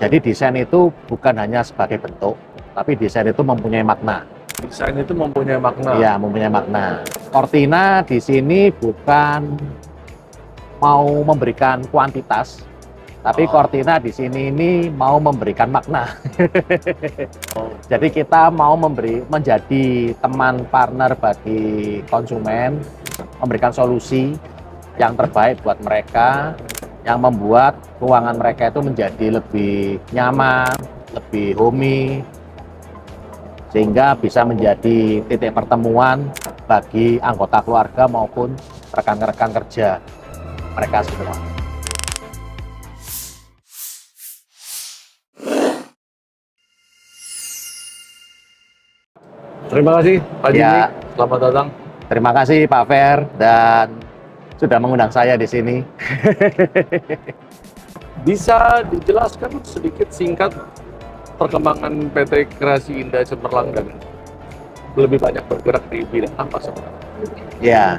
Jadi desain itu bukan hanya sebagai bentuk, tapi desain itu mempunyai makna. Desain itu mempunyai makna. Iya, mempunyai makna. Cortina di sini bukan mau memberikan kuantitas, tapi Cortina di sini ini mau memberikan makna. Jadi kita mau menjadi teman partner bagi konsumen, memberikan solusi yang terbaik buat mereka, yang membuat ruangan mereka itu menjadi lebih nyaman, lebih homey, sehingga bisa menjadi titik pertemuan bagi anggota keluarga maupun rekan-rekan kerja mereka semua. Terima kasih Pak Jimmy, Ya, selamat datang. terima kasih Pak Fer dan sudah mengundang saya di sini. Bisa dijelaskan sedikit singkat perkembangan PT Kreasi Indah Cemerlang dan lebih banyak bergerak di bidang apa sebenarnya? Ya,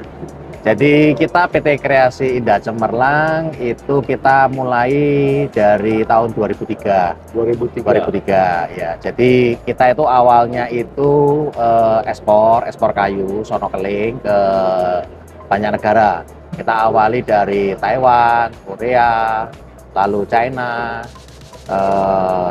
jadi kita PT Kreasi Indah Cemerlang itu kita mulai dari tahun 2003. 2003 ya. Jadi kita itu awalnya itu ekspor kayu sono keling ke banyak negara. Kita awali dari Taiwan, Korea, lalu China,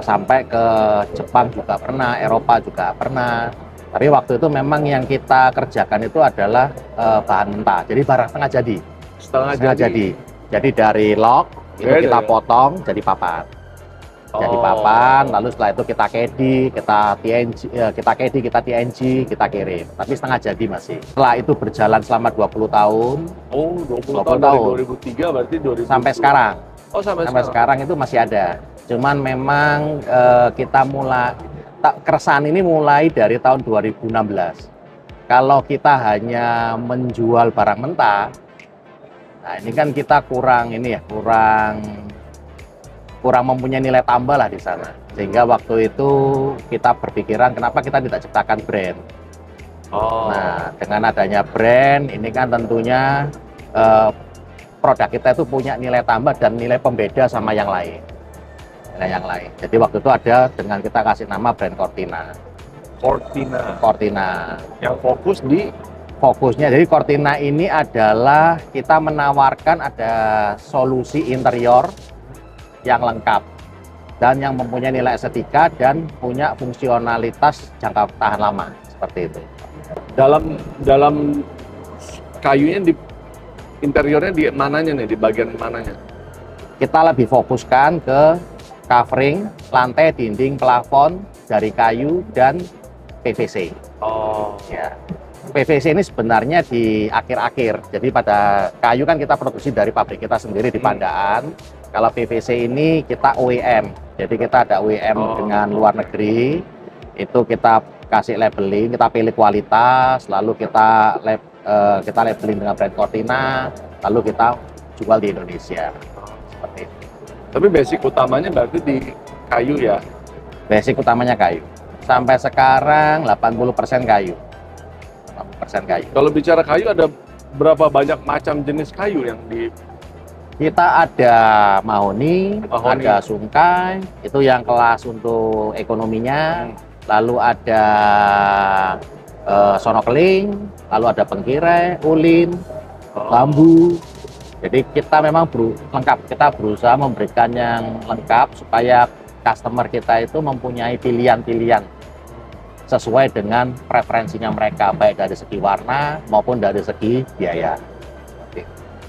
sampai ke Jepang juga pernah, Eropa juga pernah. Tapi waktu itu memang yang kita kerjakan itu adalah bahan mentah, jadi barang setengah jadi. Setengah jadi. Jadi dari log itu kita potong jadi papan. Jadi papan, lalu setelah itu kita TNG, kita kirim. Tapi setengah jadi masih. Setelah itu berjalan selama 20 tahun. Oh, 20 tahun dari 2003 berarti 2000. Sampai sekarang. Oh, sampai sekarang itu masih ada. Cuman memang kita keresahan ini mulai dari tahun 2016. Kalau kita hanya menjual barang mentah, nah ini kan kita kurang mempunyai nilai tambah lah di sana. Sehingga waktu itu kita berpikiran kenapa kita tidak ciptakan brand. Nah, dengan adanya brand ini kan tentunya produk kita itu punya nilai tambah dan nilai pembeda sama yang lain. Jadi waktu itu ada dengan kita kasih nama brand Cortina. Yang fokusnya jadi Cortina ini adalah kita menawarkan ada solusi interior yang lengkap dan yang mempunyai nilai estetika dan punya fungsionalitas jangka tahan lama seperti itu. Dalam kayunya di interiornya di mananya nih, di bagian mananya? Kita lebih fokuskan ke covering, lantai, dinding, plafon dari kayu dan PVC. Ya. PVC ini sebenarnya di akhir-akhir. Jadi pada kayu kan kita produksi dari pabrik kita sendiri di Pandaan. Kalau PVC ini kita OEM. Jadi kita ada OEM dengan luar negeri. Itu kita kasih labeling, kita pilih kualitas, lalu kita labeling dengan brand Cortina, lalu kita jual di Indonesia. Seperti itu. Tapi basic utamanya berarti di kayu ya? Basic utamanya kayu. Sampai sekarang 80% kayu. 80% kayu. Kalau bicara kayu, ada berapa banyak macam jenis kayu yang di... Kita ada mahoni, ada sungkai, itu yang kelas untuk ekonominya. Lalu ada sono keling, lalu ada pengkire, ulin, bambu. Jadi kita memang lengkap, kita berusaha memberikan yang lengkap supaya customer kita itu mempunyai pilihan-pilihan sesuai dengan preferensinya mereka, baik dari segi warna maupun dari segi biaya.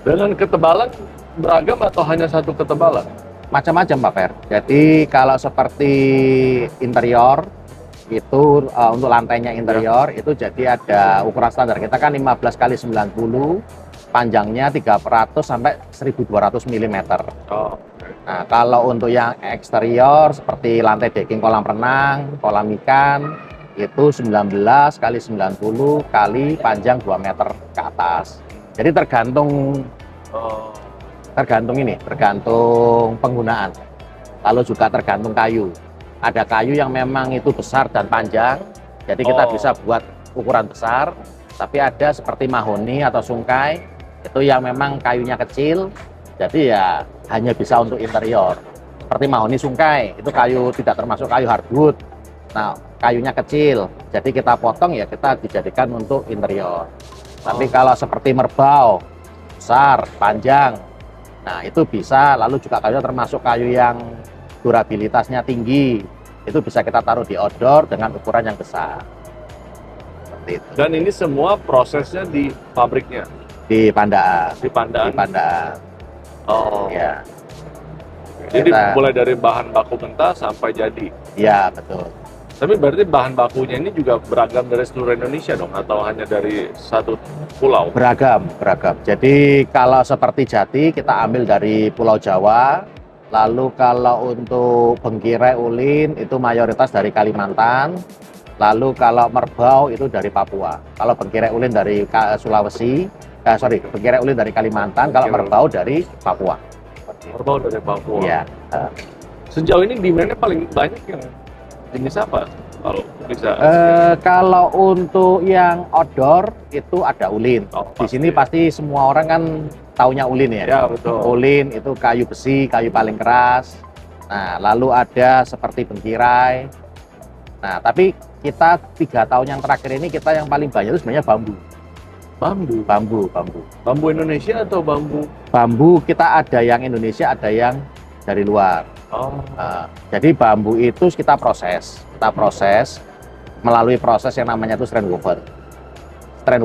Dengan ketebalan beragam atau hanya satu ketebalan? Macam-macam Pak Fer. Jadi kalau seperti interior, itu untuk lantainya interior, itu jadi ada ukuran standar. Kita kan 15 kali 90, panjangnya 300 sampai 1200 mm. Nah, kalau untuk yang eksterior seperti lantai decking kolam renang, kolam ikan, itu 19 kali 90 kali panjang 2 meter ke atas. Jadi tergantung penggunaan. Lalu juga tergantung kayu. Ada kayu yang memang itu besar dan panjang, jadi kita bisa buat ukuran besar. Tapi ada seperti mahoni atau sungkai, itu yang memang kayunya kecil, jadi ya hanya bisa untuk interior. Seperti mahoni sungkai, itu kayu tidak termasuk kayu hardwood. Nah, kayunya kecil, jadi kita potong ya kita dijadikan untuk interior. Tapi kalau seperti merbau, besar, panjang, nah itu bisa. Lalu juga kayu termasuk kayu yang durabilitasnya tinggi, itu bisa kita taruh di outdoor dengan ukuran yang besar. Seperti itu. Dan ini semua prosesnya di pabriknya, Di Pandaan. di Pandaan. Di Pandaan. Oh. Ya, Jadi kita- mulai dari bahan baku mentah sampai jadi. ya betul. Tapi berarti bahan bakunya ini juga beragam dari seluruh Indonesia dong, atau hanya dari satu pulau? Beragam, beragam. Jadi kalau seperti jati kita ambil dari Pulau Jawa. Lalu kalau untuk bengkirai ulin itu mayoritas dari Kalimantan. Lalu kalau merbau itu dari Papua. Kalau bengkirai ulin dari Sulawesi, bengkirai ulin dari Kalimantan. Kalau merbau dari Papua. Merbau dari Papua. Iya. Sejauh ini demand-nya paling banyak yang jenis apa? Kalau bisa. Kalau untuk yang outdoor itu ada ulin. Oh, Di sini pasti semua orang kan taunya ulin ya. Ya, betul. Ulin itu kayu besi, kayu paling keras. Nah, lalu ada seperti bengkirai. Nah, tapi kita 3 tahun yang terakhir ini kita yang paling banyak itu sebenarnya bambu. Bambu. Bambu Indonesia atau bambu? Bambu kita ada yang Indonesia, ada yang dari luar. Oh. Jadi bambu itu kita proses melalui proses yang namanya itu strand woven. Strand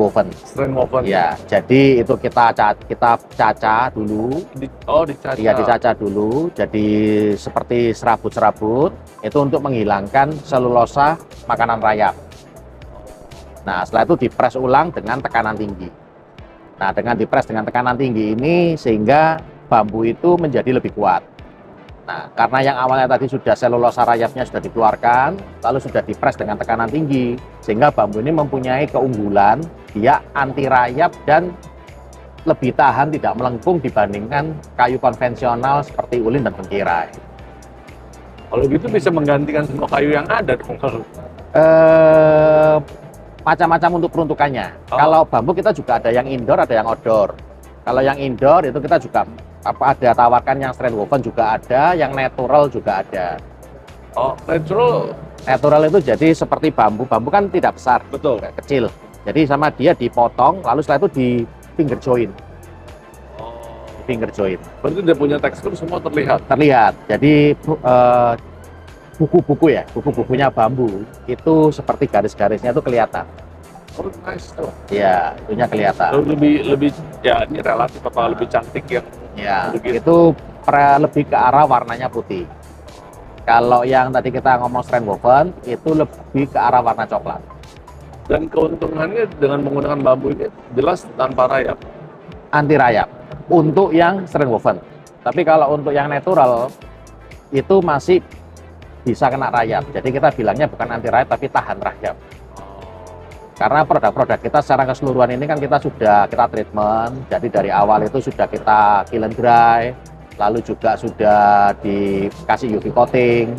woven. Ya, jadi itu kita caca dulu. Dicaca. Iya, dicaca dulu. Jadi seperti serabut-serabut itu untuk menghilangkan selulosa makanan rayap. Nah, setelah itu dipres ulang dengan tekanan tinggi. Nah, dengan dipres dengan tekanan tinggi ini sehingga bambu itu menjadi lebih kuat. Nah, karena yang awalnya tadi sudah selulosa rayapnya sudah dikeluarkan, lalu sudah dipres dengan tekanan tinggi, sehingga bambu ini mempunyai keunggulan, dia anti rayap dan lebih tahan tidak melengkung dibandingkan kayu konvensional seperti ulin dan bengkirai. Kalau gitu bisa menggantikan semua kayu yang ada dong kalau. Macam-macam untuk peruntukannya. Oh. Kalau bambu kita juga ada yang indoor, ada yang outdoor. Kalau yang indoor itu kita juga ada tawarkan yang strand woven juga ada, yang natural juga ada. Oh, natural. Natural itu jadi seperti bambu kan tidak besar, Betul. kecil. Jadi sama dia dipotong, lalu setelah itu di finger joint. Oh. Finger joint. Berarti dia punya tekstur semua terlihat. Terlihat. Jadi buku-bukunya bambu itu seperti garis-garisnya itu kelihatan. Oh, nice tuh. Ya, itunya kelihatan. Lebih ya ini relatif apa lebih cantik yang Ya, begitu. itu lebih ke arah warnanya putih. Kalau yang tadi kita ngomong strand woven itu lebih ke arah warna coklat. Dan keuntungannya dengan menggunakan bambu ini jelas tanpa rayap. Anti rayap untuk yang strand woven. Tapi kalau untuk yang natural itu masih bisa kena rayap. Jadi kita bilangnya bukan anti rayap tapi tahan rayap. Karena produk-produk kita secara keseluruhan ini kan kita treatment, jadi dari awal itu sudah kita kill and dry, lalu juga sudah dikasih UV coating.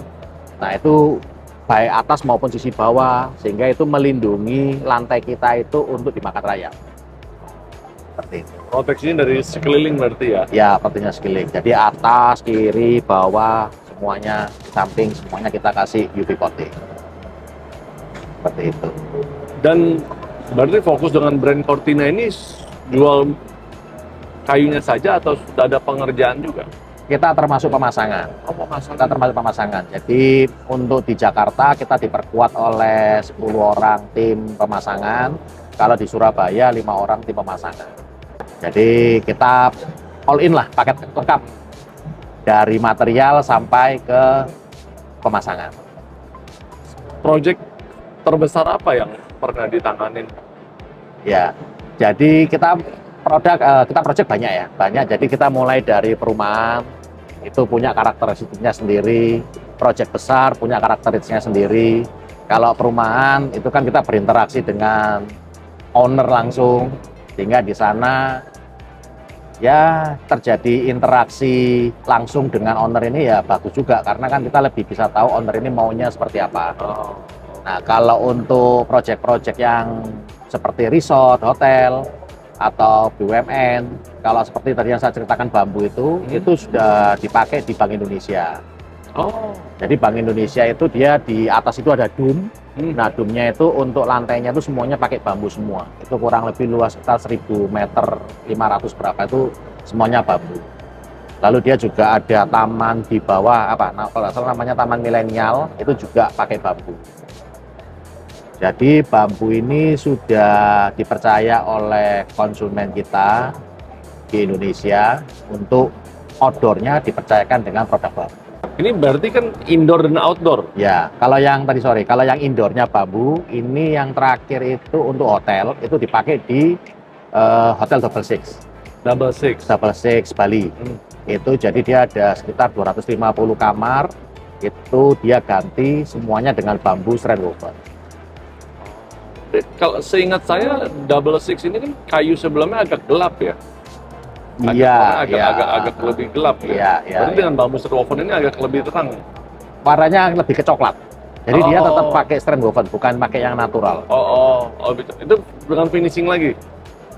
Nah itu baik atas maupun sisi bawah, sehingga itu melindungi lantai kita itu untuk dimakan rayap. Seperti itu. Proteksinya dari sekeliling berarti ya? Ya, sepertinya sekeliling. Jadi atas, kiri, bawah, semuanya, samping, semuanya kita kasih UV coating. Seperti itu. Dan berarti fokus dengan brand Cortina ini jual kayunya saja atau sudah ada pengerjaan juga? Kita termasuk pemasangan. Kita termasuk pemasangan. Jadi untuk di Jakarta kita diperkuat oleh 10 orang tim pemasangan. Kalau di Surabaya 5 orang tim pemasangan. Jadi kita all in lah, paket lengkap. Dari material sampai ke pemasangan. Project terbesar apa yang pernah ditanganin? Ya, jadi kita project banyak ya, banyak. Jadi kita mulai dari perumahan itu punya karakteristiknya sendiri, project besar punya karakteristiknya sendiri. Kalau perumahan itu kan kita berinteraksi dengan owner langsung, sehingga di sana ya terjadi interaksi langsung dengan owner ini ya bagus juga, karena kan kita lebih bisa tahu owner ini maunya seperti apa. Nah, kalau untuk proyek-proyek yang seperti resort, hotel, atau BUMN. Kalau seperti tadi yang saya ceritakan bambu itu sudah dipakai di Bank Indonesia. Oh. Jadi Bank Indonesia itu dia di atas itu ada dum. Nah, dumnya itu untuk lantainya itu semuanya pakai bambu semua. Itu kurang lebih luas sekitar 1000 meter 500 berapa itu semuanya bambu. Lalu dia juga ada taman di bawah nah, kalau nggak salah namanya Taman Milenial, itu juga pakai bambu. Jadi bambu ini sudah dipercaya oleh konsumen kita di Indonesia untuk outdoor-nya dipercayakan dengan produk bambu. Ini berarti kan indoor dan outdoor. Ya, kalau yang indoor-nya bambu, ini yang terakhir itu untuk hotel, itu dipakai di Hotel Double Six. Double Six. Double Six Bali. Itu jadi dia ada sekitar 250 kamar, itu dia ganti semuanya dengan bambu strand woven. Kalau seingat saya Double Six ini kan kayu sebelumnya agak gelap ya. Iya, agak lebih gelap ya. Iya, Berarti dengan bambu strand woven ini agak lebih terang. Warnanya lebih ke coklat. Jadi dia tetap pakai strand woven, bukan pakai yang natural. Itu dengan finishing lagi.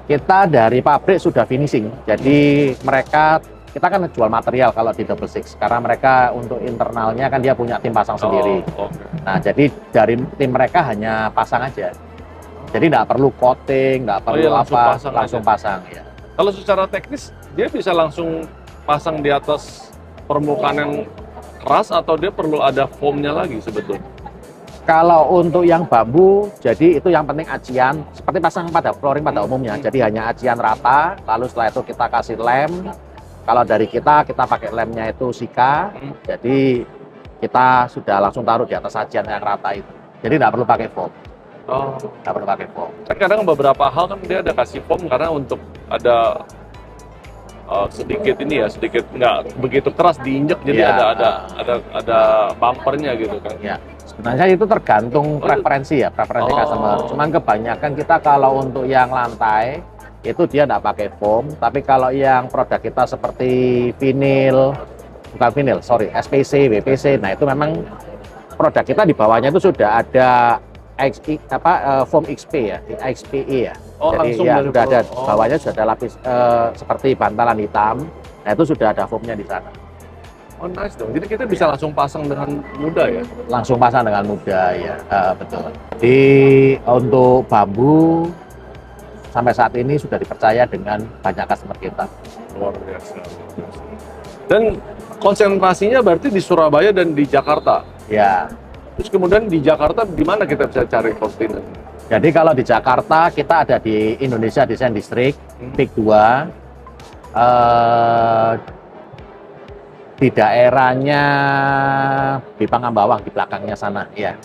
Kita dari pabrik sudah finishing. Jadi kita kan jual material kalau di Double Six, karena mereka untuk internalnya kan dia punya tim pasang sendiri. Nah, jadi dari tim mereka hanya pasang aja. Jadi nggak perlu coating, nggak perlu langsung pasang ya. Kalau secara teknis, dia bisa langsung pasang di atas permukaan yang keras atau dia perlu ada foamnya lagi sebetulnya? Kalau untuk yang bambu, jadi itu yang penting acian, seperti pasang pada flooring pada umumnya. Jadi hanya acian rata, lalu setelah itu kita kasih lem. Kalau dari kita pakai lemnya itu Sika, jadi kita sudah langsung taruh di atas acian yang rata itu. Jadi nggak perlu pakai foam. Nggak perlu pakai foam. Kan kadang beberapa hal kan dia ada kasih foam karena untuk ada sedikit nggak begitu keras diinjek, jadi ada bumpernya gitu kan. Ya, sebenarnya itu tergantung preferensi customer. Cuman kebanyakan kita kalau untuk yang lantai itu dia nggak pakai foam, tapi kalau yang produk kita seperti SPC, WPC, nah itu memang produk kita di bawahnya itu sudah ada foam XP ya, XPE ya. Jadi ya sudah ada bawahnya sudah ada lapis seperti bantalan hitam. Nah itu sudah ada foamnya di sana. Oh nice dong. Jadi kita bisa langsung pasang dengan mudah ya? Langsung pasang dengan mudah ya, betul. Jadi untuk bambu sampai saat ini sudah dipercaya dengan banyak customer kita. Luar biasa. Dan konsentrasinya berarti di Surabaya dan di Jakarta? Ya. Terus kemudian di Jakarta di mana kita bisa cari Cortina? Jadi kalau di Jakarta kita ada di Indonesia Design District, PIK 2. Di daerahnya Bipang Ambawang di belakangnya sana ya.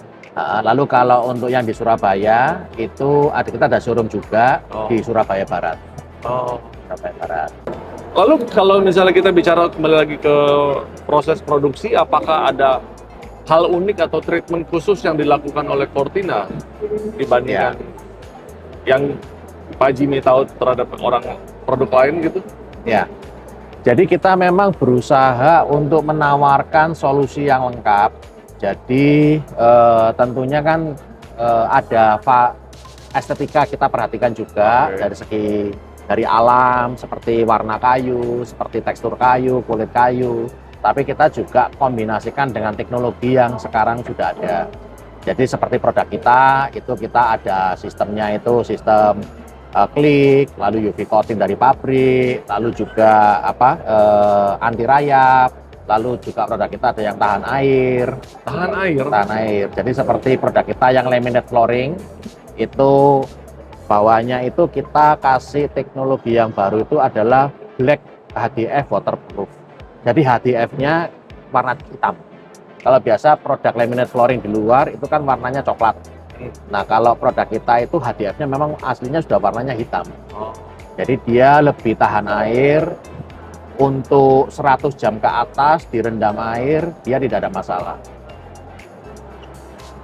Lalu kalau untuk yang di Surabaya itu kita ada showroom juga di Surabaya Barat. Surabaya Barat. Lalu kalau misalnya kita bicara kembali lagi ke proses produksi, apakah ada hal unik atau treatment khusus yang dilakukan oleh Cortina dibandingkan yang Pak Jimmy tahu terhadap produk lain gitu? Ya. Jadi kita memang berusaha untuk menawarkan solusi yang lengkap. Jadi tentunya kan ada estetika kita perhatikan juga dari alam, seperti warna kayu, seperti tekstur kayu, kulit kayu. Tapi kita juga kombinasikan dengan teknologi yang sekarang sudah ada. Jadi seperti produk kita, itu kita ada sistemnya itu sistem klik, lalu UV coating dari pabrik, lalu juga anti rayap, lalu juga produk kita ada yang tahan air. Tahan air? Jadi seperti produk kita yang laminate flooring, itu bawahnya itu kita kasih teknologi yang baru itu adalah Black HDF waterproof. Jadi HDF-nya warna hitam. Kalau biasa produk laminate flooring di luar itu kan warnanya coklat. Nah kalau produk kita itu HDF-nya memang aslinya sudah warnanya hitam. Jadi dia lebih tahan air, untuk 100 jam ke atas direndam air, dia tidak ada masalah.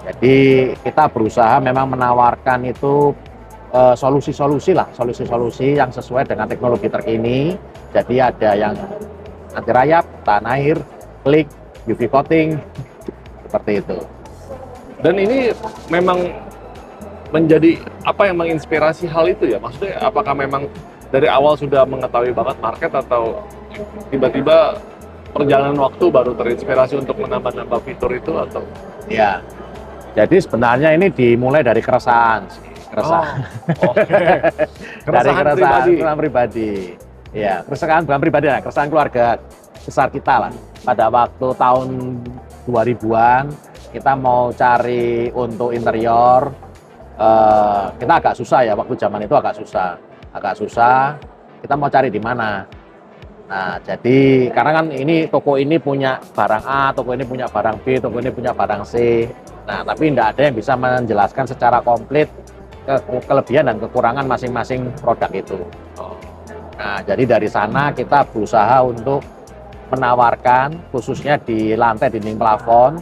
Jadi kita berusaha memang menawarkan itu solusi-solusi yang sesuai dengan teknologi terkini. Jadi ada yang anti rayap, tahan air, klik, UV coating, seperti itu. Dan ini memang menjadi apa yang menginspirasi hal itu ya? Maksudnya apakah memang dari awal sudah mengetahui banget market atau tiba-tiba perjalanan waktu baru terinspirasi untuk menambah-nambah fitur itu atau? Ya, jadi sebenarnya ini dimulai dari keresahan sih. Keresahan. Oh, oke. Dari pribadi. keresahan pribadi. Ya, keresahan bukan pribadi, nah, keresahan keluarga besar kita lah. Pada waktu tahun 2000-an, kita mau cari untuk interior, kita agak susah ya, waktu zaman itu agak susah, kita mau cari di mana. Nah, jadi karena kan ini toko ini punya barang A, toko ini punya barang B, toko ini punya barang C. Nah, tapi tidak ada yang bisa menjelaskan secara komplit kelebihan dan kekurangan masing-masing produk itu. Nah, jadi dari sana kita berusaha untuk menawarkan khususnya di lantai dinding plafon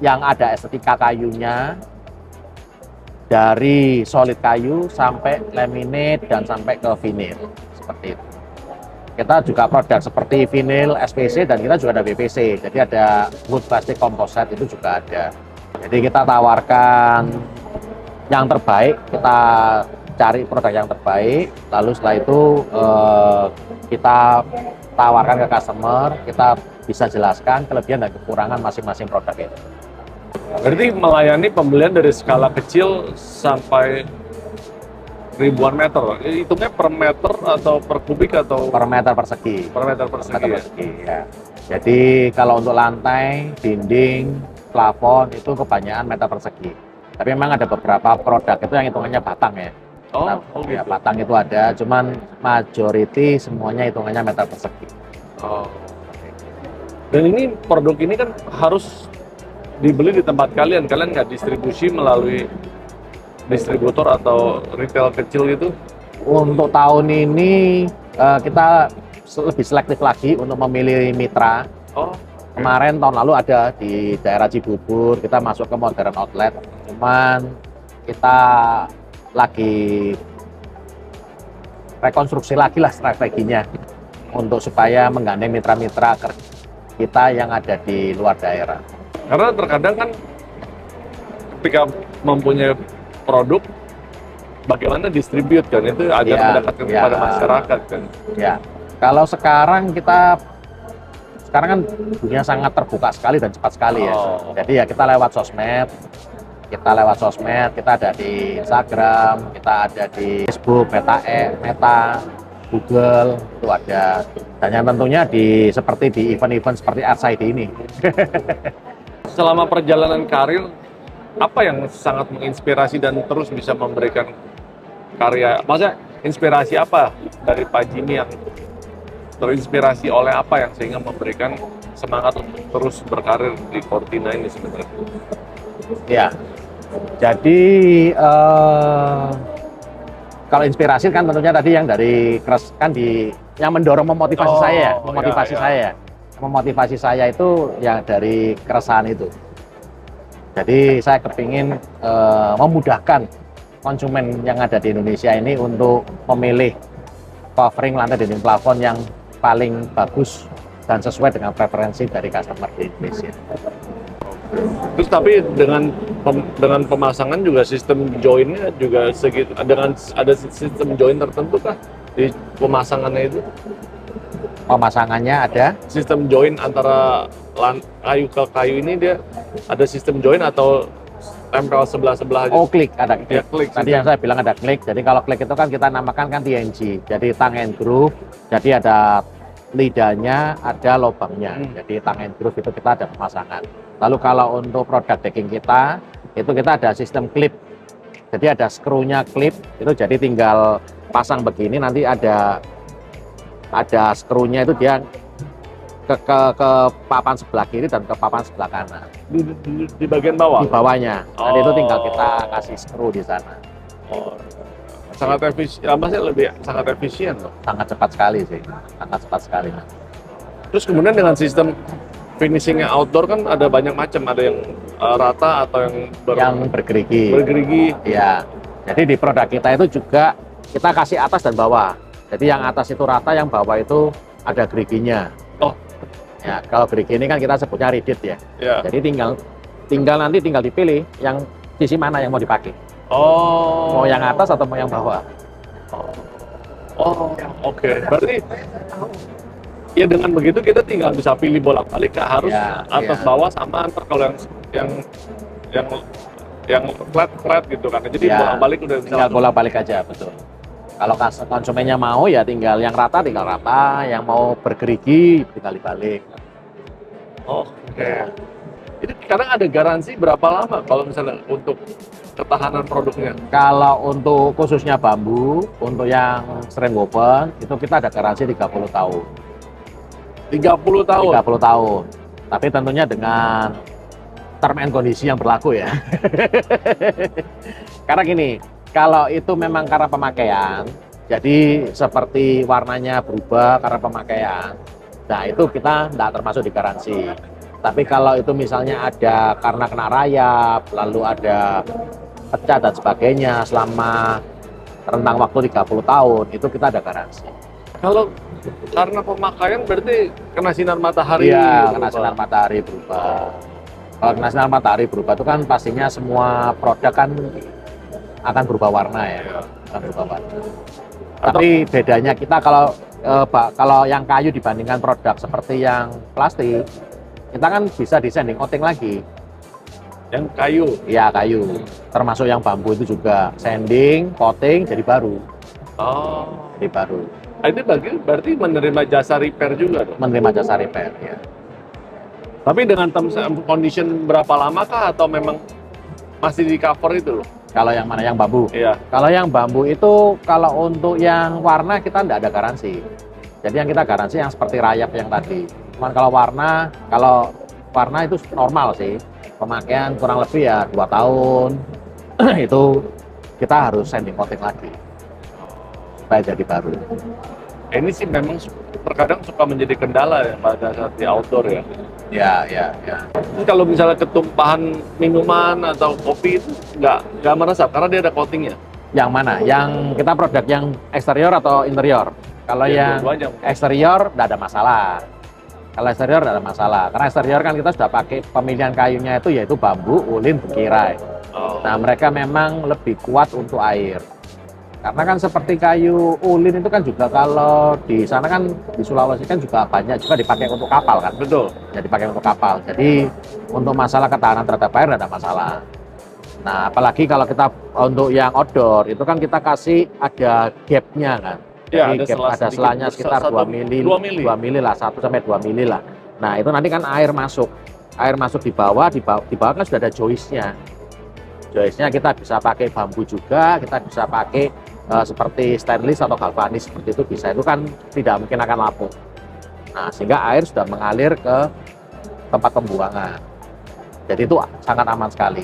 yang ada estetika kayunya, dari solid kayu sampai laminate dan sampai ke vinyl seperti itu. Kita juga produk seperti vinyl, SPC, dan kita juga ada BPC. Jadi ada wood plastic composite itu juga ada. Jadi kita tawarkan yang terbaik, kita cari produk yang terbaik, lalu setelah itu kita tawarkan ke customer, kita bisa jelaskan kelebihan dan kekurangan masing-masing produk itu. Berarti melayani pembelian dari skala kecil sampai ribuan meter. Hitungnya per meter atau per kubik atau Per meter persegi. per meter persegi? Meter Ya? persegi, ya. Jadi kalau untuk lantai, dinding, plafon itu kebanyakan meter persegi. Tapi memang ada beberapa produk itu yang hitungannya batang ya. Oh, Nah, ya, gitu. batang itu ada, cuman majority semuanya hitungannya meter persegi. Oh. Dan ini produk ini kan harus dibeli di tempat kalian nggak distribusi melalui distributor atau retail kecil gitu? Untuk tahun ini kita lebih selektif lagi untuk memilih mitra. Oh, Kemarin tahun lalu ada di daerah Cibubur, kita masuk ke modern outlet. Cuman kita lagi rekonstruksi lagi lah strateginya untuk supaya menggandeng mitra-mitra kita yang ada di luar daerah. karena terkadang kan ketika mempunyai produk, bagaimana distribute kan itu agar Iya, mendekatkan iya. kepada masyarakat kan. Ya, kalau sekarang kan dunia sangat terbuka sekali dan cepat sekali ya. Oh. Jadi ya kita lewat sosmed, kita ada di Instagram, kita ada di Facebook, Meta, Google, itu ada. Dan yang tentunya seperti di event-event seperti RSID ini. Selama perjalanan karir, apa yang sangat menginspirasi dan terus bisa memberikan karya? Maksudnya inspirasi apa dari Pak Jimmy yang terinspirasi oleh apa yang sehingga memberikan semangat untuk terus berkarir di Cortina ini sebenarnya? Ya, jadi kalau inspirasi kan tentunya tadi yang dari yang mendorong memotivasi saya, memotivasi saya itu yang dari keresahan itu. Jadi saya kepingin memudahkan konsumen yang ada di Indonesia ini untuk memilih covering lantai dinding plafon yang paling bagus dan sesuai dengan preferensi dari customer di Indonesia. Terus tapi dengan pemasangan juga sistem joinnya juga segitu, dengan ada sistem join tertentu kah di pemasangannya itu? Pemasangannya ada Sistem join antara kayu ke kayu ini dia ada sistem join atau tempel sebelah-sebelah aja? klik, ada klik. Ya, klik Tadi sistem. yang saya bilang ada klik. Jadi kalau klik itu kan kita namakan kan TNG. Jadi tang and groove. Jadi ada lidahnya, ada lubangnya. Jadi tang and groove itu kita ada pemasangan. Lalu kalau untuk produk decking kita, itu kita ada sistem clip. Jadi ada skrunya clip, itu jadi tinggal pasang begini, nanti ada skrunya itu dia ke papan sebelah kiri dan ke papan sebelah kanan. Di bagian bawah? Di bawahnya. Nanti itu tinggal kita Oh. kasih skru di sana. Oh, sangat efisien, sangat efisien loh. Sangat cepat sekali sih, sangat cepat sekali. Terus kemudian dengan sistem finishingnya outdoor kan ada banyak macam, ada yang rata atau yang Bergerigi. bergerigi. Ya, jadi di produk kita itu juga kita kasih atas dan bawah. Jadi yang atas itu rata, yang bawah itu ada geriginya. Oh, Ya, kalau gerigi ini kan kita sebutnya ridit ya. ya. Jadi tinggal tinggal dipilih yang sisi mana yang mau dipakai. Oh. Mau yang atas atau mau yang bawah. Oh, oke. Berarti ya dengan begitu kita tinggal bisa pilih bolak-balik, harus Ya, atas ya. bawah sama antar. Kalau yang yang yang flat gitu kan. Jadi Ya, bolak-balik udah bisa. tinggal bolak-balik aja, betul. Kalau konsumennya mau ya tinggal yang rata, yang mau bergerigi tinggal dibalik. Oh, oke. Jadi kadang ada garansi berapa lama kalau misalnya untuk ketahanan produknya? Kalau untuk khususnya bambu, untuk yang strand woven, itu kita ada garansi 30 tahun. 30 tahun. 30 tahun. Tapi tentunya dengan term and kondisi yang berlaku ya. Karena gini, kalau itu memang karena pemakaian, jadi seperti warnanya berubah karena pemakaian, nah itu kita tidak termasuk di garansi. Tapi kalau itu misalnya ada karena kena rayap, lalu ada pecah dan sebagainya selama rentang waktu 30 tahun, itu kita ada garansi. Kalau karena pemakaian berarti kena sinar matahari. Iya, kena berubah. sinar matahari berubah. Kalau kena sinar matahari berubah itu kan pastinya semua produk kan akan berubah warna ya, akan berubah warna. Tapi bedanya kita kalau yang kayu dibandingkan produk seperti yang plastik, kita kan bisa di sanding coating lagi. Yang kayu. Iya, kayu. Termasuk yang bambu itu juga sanding, coating jadi baru. Oh. Jadi baru. Itu berarti menerima jasa repair juga dong. Menerima jasa repair ya. Tapi dengan terms and condition berapa lama kah atau memang masih di cover itu loh? Kalau yang mana? Yang bambu? Iya. Kalau yang bambu itu, kalau untuk yang warna kita tidak ada garansi. Jadi yang kita garansi yang seperti rayap yang tadi. Cuman kalau warna itu normal sih. Pemakaian kurang lebih ya 2 tahun. Itu kita harus sanding coating lagi supaya jadi baru. Ini sih memang terkadang suka menjadi kendala ya pada saat di outdoor ya. Ya. Terus kalau misalnya ketumpahan minuman atau kopi itu nggak meresap karena dia ada coatingnya. Yang mana? Yang kita produk yang eksterior atau interior? Kalau Ya, yang dua-duanya. eksterior tidak ada masalah. Kalau eksterior tidak ada masalah. Karena eksterior kan kita sudah pakai pemilihan kayunya itu yaitu bambu, ulin, bukirai. Oh. Nah, mereka memang lebih kuat untuk air. Karena kan seperti kayu ulin itu kan juga kalau di sana kan di Sulawesi kan juga banyak juga dipakai untuk kapal kan. Betul. Ya dipakai untuk kapal. Jadi untuk masalah ketahanan terhadap air tidak ada masalah. Nah, apalagi kalau kita untuk yang outdoor itu kan kita kasih ada gapnya kan. Ya, Jadi ada selanya sekitar 2 mili, 2 mili lah, 1 sampai 2 mili lah. Nah, itu nanti kan air masuk di bawah kan sudah ada joistnya. Joistnya kita bisa pakai bambu juga, kita bisa pakai seperti stainless atau galvanis seperti itu bisa. Itu kan tidak mungkin akan lapuk. Nah, sehingga air sudah mengalir ke tempat pembuangan. Jadi itu sangat aman sekali.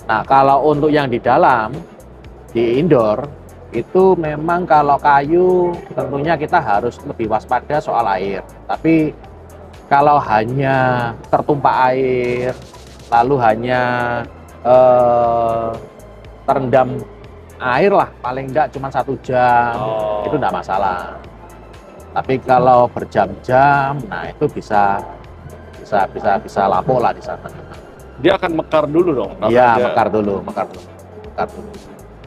Nah, kalau untuk yang di dalam, di indoor, itu memang kalau kayu tentunya kita harus lebih waspada soal air. Tapi kalau hanya tertumpah air, lalu hanya terendam air lah, paling enggak cuma 1 jam, itu enggak masalah. Tapi kalau berjam-jam, nah itu bisa lapuk lah di sana. Dia akan mekar dulu dong. Iya, mekar dulu.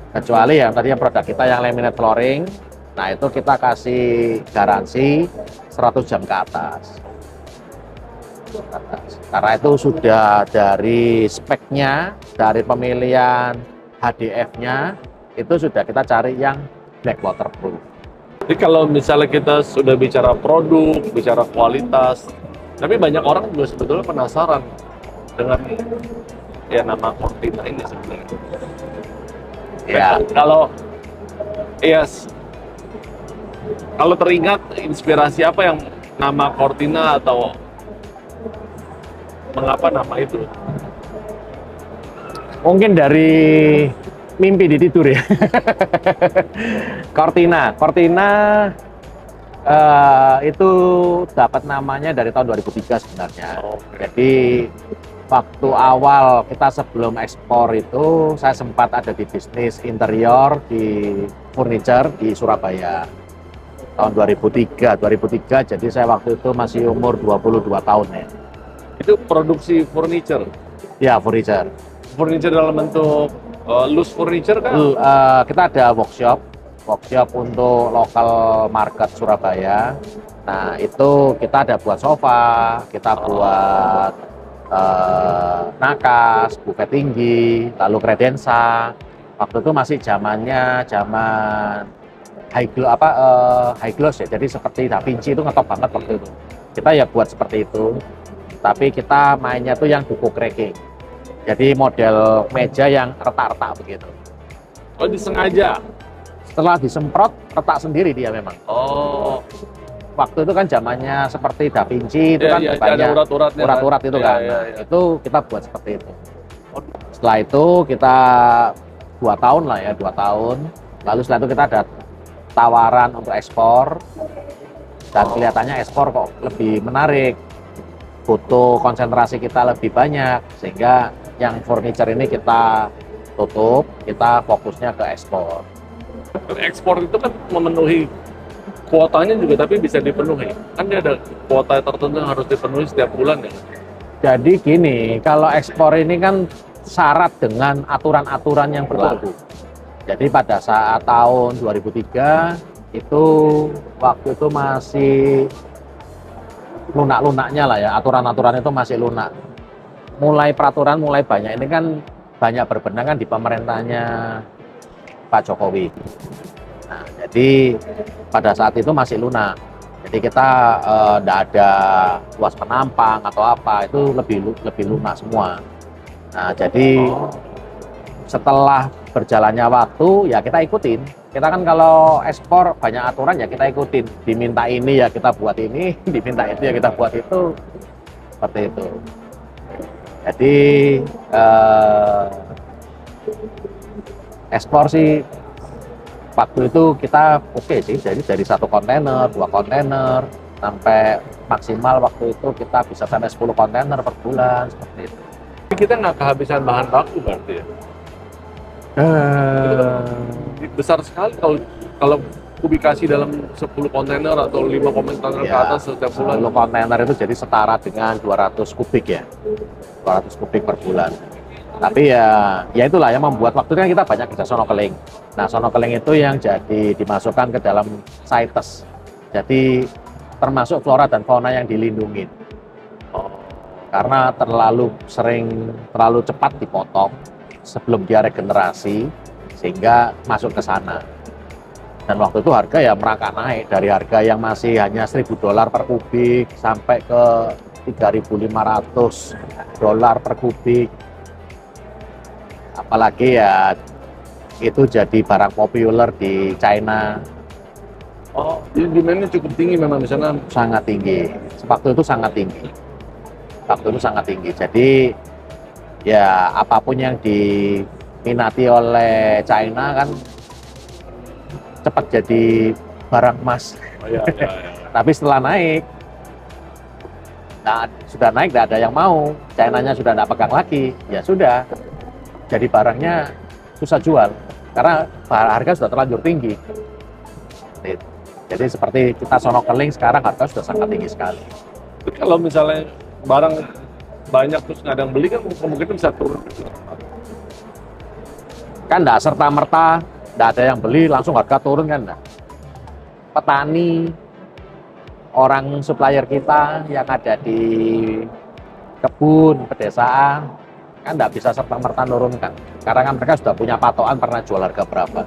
Kecuali ya tadi yang produk kita yang laminate flooring, nah itu kita kasih garansi 100 jam ke atas. Karena itu sudah dari speknya, dari pemilihan HDF-nya, itu sudah kita cari yang black waterproof. Jadi kalau misalnya kita sudah bicara produk, bicara kualitas, tapi banyak orang juga sebetulnya penasaran dengan ya nama Cortina ini sebenarnya. Ya. Kalau teringat inspirasi apa yang nama Cortina atau mengapa nama itu? Mungkin dari mimpi di tidur ya. Cortina itu dapat namanya dari tahun 2003 sebenarnya. Jadi waktu awal kita sebelum ekspor itu saya sempat ada di bisnis interior di furniture di Surabaya tahun 2003 jadi saya waktu itu masih umur 22 tahun ya. Itu produksi furniture? Ya, furniture. furniture dalam bentuk loose furniture kan? Kita ada workshop untuk lokal market Surabaya. Nah, itu kita ada buat sofa, kita buat nakas, buffet tinggi, lalu kredensa. Waktu itu masih zaman high gloss ya. Jadi seperti Da Vinci itu ngetop banget waktu itu. Kita ya buat seperti itu. Tapi kita mainnya tuh yang duku cracking. Jadi model meja yang retak-retak begitu. Oh, disengaja? Setelah disemprot, retak sendiri dia memang. Oh. Waktu itu kan zamannya seperti Da Vinci itu kan ada banyak urat-uratnya. urat-urat itu kan. Iya, Nah, iya. itu kita buat seperti itu. Setelah itu kita 2 tahun lah ya, 2 tahun. Lalu setelah itu kita ada tawaran untuk ekspor. Dan kelihatannya ekspor kok lebih menarik. Butuh konsentrasi kita lebih banyak. Sehingga yang furniture ini kita tutup, kita fokusnya ke ekspor. Ekspor itu kan memenuhi kuotanya juga, tapi bisa dipenuhi. Kan dia ada kuota tertentu yang harus dipenuhi setiap bulan ya. Jadi gini, kalau ekspor ini kan syarat dengan aturan-aturan yang berlaku. Jadi pada saat tahun 2003 itu waktu itu masih lunak-lunaknya lah ya, aturan-aturan itu masih lunak. Mulai peraturan mulai banyak, ini kan banyak berbenah kan di pemerintahnya Pak Jokowi. Nah, jadi pada saat itu masih lunak. Jadi kita tidak ada luas penampang atau apa, itu lebih lunak semua. Nah, jadi setelah berjalannya waktu ya kita ikutin. Kita kan kalau ekspor banyak aturan ya kita ikutin. Diminta ini ya kita buat ini, diminta itu ya kita buat itu. Seperti itu. Jadi ekspor sih waktu itu kita oke sih, jadi dari 1 kontainer, 2 kontainer, sampai maksimal waktu itu kita bisa sampai 10 kontainer per bulan, seperti itu. Kita nggak kehabisan bahan baku berarti ya? Besar sekali kalau kubikasi dalam 10 kontainer atau 5 kontainer ke Ya, atas setiap bulan. 10 kontainer itu jadi setara dengan 200 kubik ya, 200 kubik per bulan. Tapi ya itulah yang membuat waktu itu kan kita banyak kerja snorkeling. Nah, snorkeling itu yang jadi dimasukkan ke dalam CITES. Jadi termasuk flora dan fauna yang dilindungi. Karena terlalu cepat dipotong sebelum dia regenerasi sehingga masuk ke sana. Dan waktu itu harga ya merangkak naik dari harga yang masih hanya $1.000 per kubik sampai ke $3.500 per kubik. Apalagi ya itu jadi barang populer di China. Oh, jadi demand-nya cukup tinggi memang di sana. Sangat tinggi. Waktu itu sangat tinggi. Waktu itu sangat tinggi. Jadi ya apapun yang diminati oleh China kan cepat jadi barang emas. Oh, iya. Tapi setelah naik, nah sudah naik tidak ada yang mau. China-nya sudah tidak pegang lagi. Ya sudah. Jadi barangnya susah jual karena harga sudah terlanjur tinggi. Jadi seperti kita snorkeling sekarang harga sudah sangat tinggi sekali. Kalau misalnya barang banyak terus nggak ada yang beli kan kemungkinan bisa turun. Kan tidak serta-merta tidak ada yang beli langsung harga turun kan enggak. Petani, orang supplier kita yang ada di kebun, pedesaan kan tidak bisa serta-merta nurunkan karena kan mereka sudah punya patokan pernah jual harga berapa.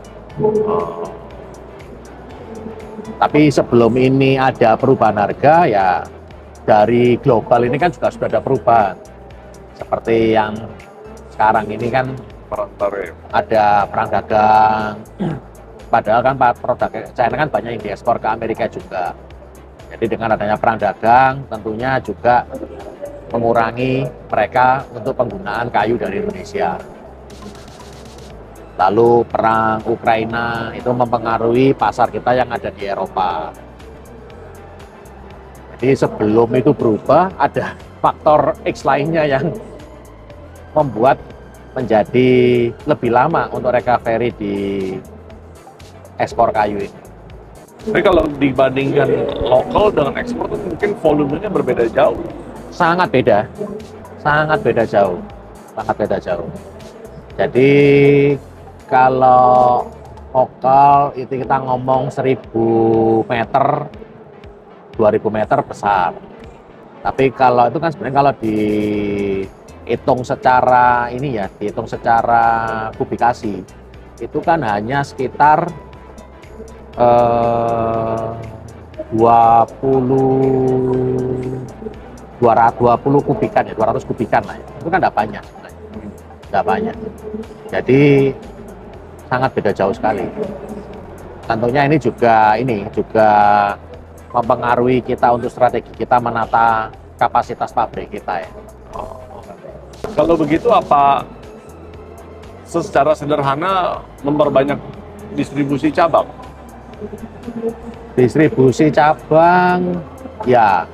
Tapi sebelum ini ada perubahan harga ya dari global ini kan juga sudah ada perubahan seperti yang sekarang ini kan ada perang dagang, padahal kan produk China kan banyak yang diekspor ke Amerika juga. Jadi dengan adanya perang dagang tentunya juga mengurangi mereka untuk penggunaan kayu dari Indonesia. Lalu perang Ukraina itu mempengaruhi pasar kita yang ada di Eropa. Jadi sebelum itu berubah ada faktor X lainnya yang membuat menjadi lebih lama untuk recovery di ekspor kayu ini. Tapi kalau dibandingkan lokal dengan ekspor itu mungkin volumenya berbeda jauh. Sangat beda jauh, sangat beda jauh. Jadi kalau lokal itu kita ngomong 1000 meter, 2000 meter besar. Tapi kalau itu kan sebenarnya kalau dihitung secara ini ya, dihitung secara kubikasi, itu kan hanya sekitar 220 kubikan ya, 200 kubikan lah ya. Itu kan tidak banyak sebenarnya. Tidak banyak. Jadi sangat beda jauh sekali. Tentunya ini juga mempengaruhi kita untuk strategi kita menata kapasitas pabrik kita ya. Kalau begitu apa secara sederhana memperbanyak distribusi cabang? Distribusi cabang ya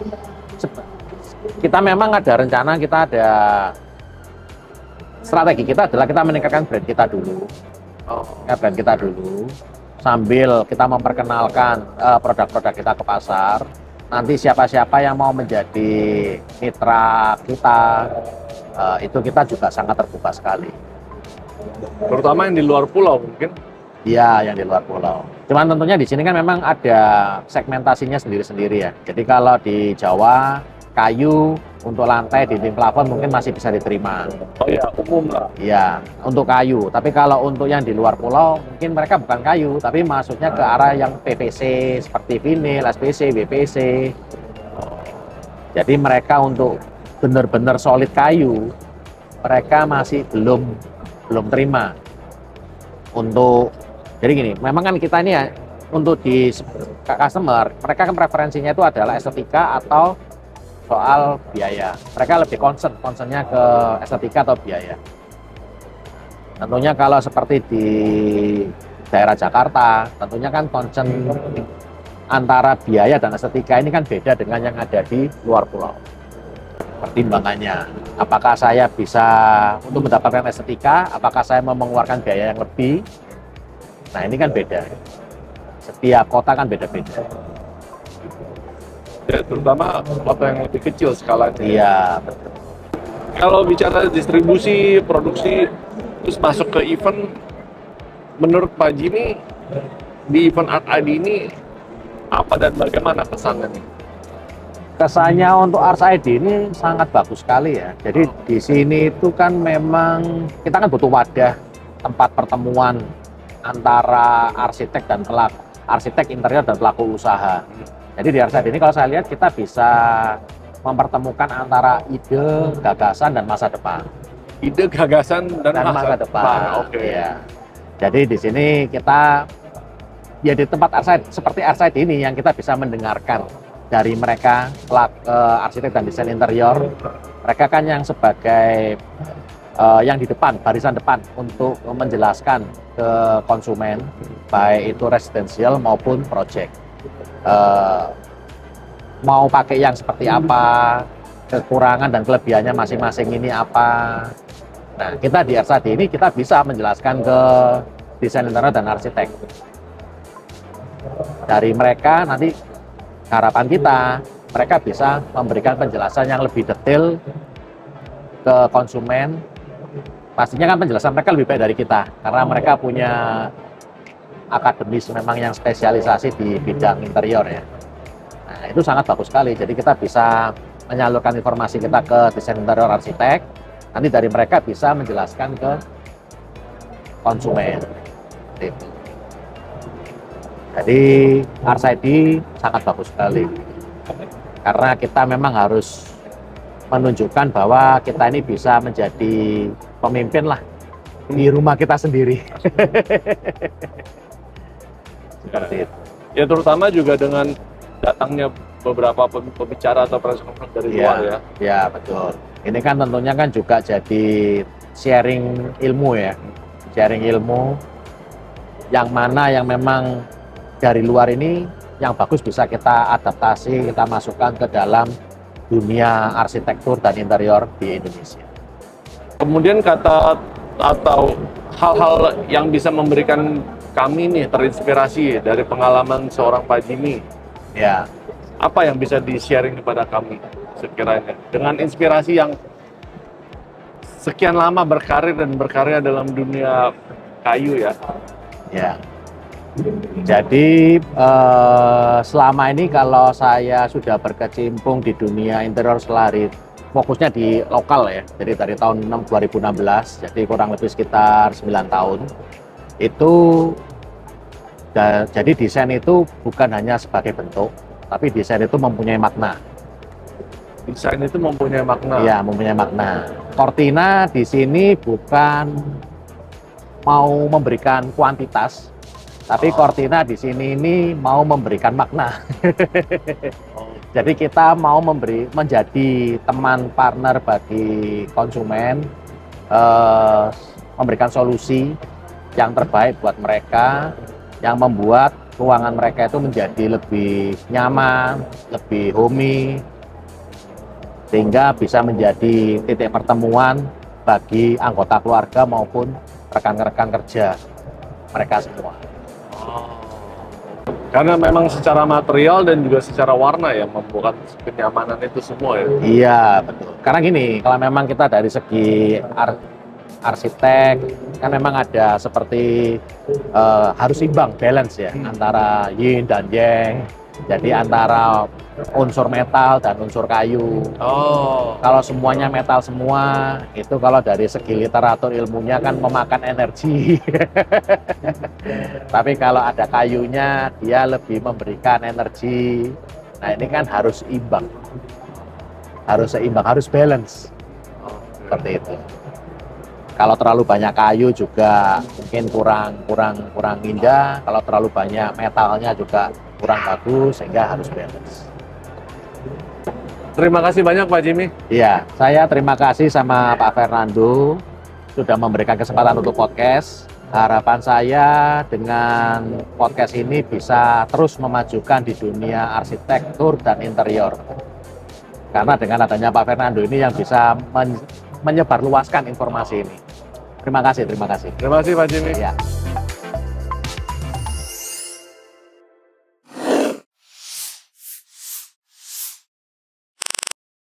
kita memang ada rencana, kita ada strategi kita adalah kita meningkatkan brand kita dulu. Brand kita dulu sambil kita memperkenalkan produk-produk kita ke pasar. Nanti siapa-siapa yang mau menjadi mitra kita itu kita juga sangat terbuka sekali. Terutama yang di luar pulau mungkin. Iya, yang di luar pulau. Cuman tentunya di sini kan memang ada segmentasinya sendiri-sendiri ya. Jadi kalau di Jawa kayu untuk lantai, dinding, plafon mungkin masih bisa diterima. Oh ya, umum lah. Iya, untuk kayu. Tapi kalau untuk yang di luar pulau, mungkin mereka bukan kayu, tapi maksudnya ke arah yang PVC seperti vinil, SPC, BPC. Jadi mereka untuk benar-benar solid kayu, mereka masih belum terima. Jadi gini, memang kan kita ini ya untuk di customer, mereka kan preferensinya itu adalah estetika atau soal biaya. Mereka lebih concernnya ke estetika atau biaya. Tentunya kalau seperti di daerah Jakarta, tentunya kan concern antara biaya dan estetika ini kan beda dengan yang ada di luar pulau. Pertimbangannya, apakah saya bisa untuk mendapatkan estetika, apakah saya mau mengeluarkan biaya yang lebih? Nah ini kan beda. Setiap kota kan beda-beda. Ya, terutama kota yang lebih kecil skalanya. Iya, betul. Kalau bicara distribusi, produksi, terus masuk ke event, menurut Pak Jimmy, di event Art ID ini apa dan bagaimana kesannya nih? Kesannya untuk Ars ID ini sangat bagus sekali ya. Jadi di sini itu kan memang kita kan butuh wadah tempat pertemuan antara arsitek interior dan pelaku usaha. Jadi di Ars ID ini kalau saya lihat kita bisa mempertemukan antara ide, gagasan dan masa depan. Ide, gagasan, dan masa depan. Oke. Ya. Jadi di sini kita ya di tempat seperti Ars ID ini yang kita bisa mendengarkan dari mereka arsitek dan desain interior. Mereka kan yang sebagai yang di depan, barisan depan untuk menjelaskan ke konsumen baik itu residensial maupun project. Mau pakai yang seperti apa, kekurangan dan kelebihannya masing-masing ini apa. Nah, kita di RSAD ini kita bisa menjelaskan ke desain interior dan arsitek. Dari mereka nanti harapan kita, mereka bisa memberikan penjelasan yang lebih detail ke konsumen. Pastinya kan penjelasan mereka lebih baik dari kita, karena mereka punya akademis memang yang spesialisasi di bidang interior ya. Nah, itu sangat bagus sekali. Jadi kita bisa menyalurkan informasi kita ke desain interior arsitek, nanti dari mereka bisa menjelaskan ke konsumen. Jadi RSID sangat bagus sekali. Karena kita memang harus menunjukkan bahwa kita ini bisa menjadi pemimpin lah di rumah kita sendiri. Seperti itu. Ya terutama juga dengan datangnya beberapa pembicara atau press conference dari luar ya. Ya betul. Ini kan tentunya kan juga jadi sharing ilmu ya. Sharing ilmu yang mana yang memang dari luar ini yang bagus bisa kita adaptasi, kita masukkan ke dalam dunia arsitektur dan interior di Indonesia. Kemudian kata atau hal-hal yang bisa memberikan kami nih terinspirasi dari pengalaman seorang Pak Jimmy. Ya. Apa yang bisa di-sharing kepada kami sekiranya dengan inspirasi yang sekian lama berkarir dan berkarya dalam dunia kayu ya. Ya. Jadi selama ini kalau saya sudah berkecimpung di dunia interior selari, fokusnya di lokal ya. Jadi dari tahun 2016, jadi kurang lebih sekitar 9 tahun. Itu jadi desain itu bukan hanya sebagai bentuk, tapi desain itu mempunyai makna. Desain itu mempunyai makna. Iya, mempunyai makna. Cortina di sini bukan mau memberikan kuantitas, tapi Cortina di sini ini mau memberikan makna. Jadi kita mau menjadi teman partner bagi konsumen, memberikan solusi yang terbaik buat mereka, yang membuat ruangan mereka itu menjadi lebih nyaman, lebih homey, sehingga bisa menjadi titik pertemuan bagi anggota keluarga maupun rekan-rekan kerja mereka semua. Karena memang secara material dan juga secara warna ya membuat kenyamanan itu semua ya. Iya, betul. Karena gini, kalau memang kita dari segi arsitek, kan memang ada seperti harus imbang, balance ya, antara yin dan yang. Jadi antara unsur metal dan unsur kayu. Kalau semuanya metal semua, itu kalau dari segi literatur ilmunya kan memakan energi. Tapi kalau ada kayunya, dia lebih memberikan energi. Nah ini kan harus imbang. Harus seimbang, harus balance. Seperti itu. Kalau terlalu banyak kayu juga mungkin kurang indah. Kalau terlalu banyak metalnya juga kurang bagus, sehingga harus balance. Terima kasih banyak Pak Jimmy. Iya, saya terima kasih sama Pak Fernando sudah memberikan kesempatan untuk podcast. Harapan saya dengan podcast ini bisa terus memajukan di dunia arsitektur dan interior. Karena dengan adanya Pak Fernando ini yang bisa menyebarluaskan informasi ini. Terima kasih, terima kasih. Terima kasih Pak Jimmy. Ya.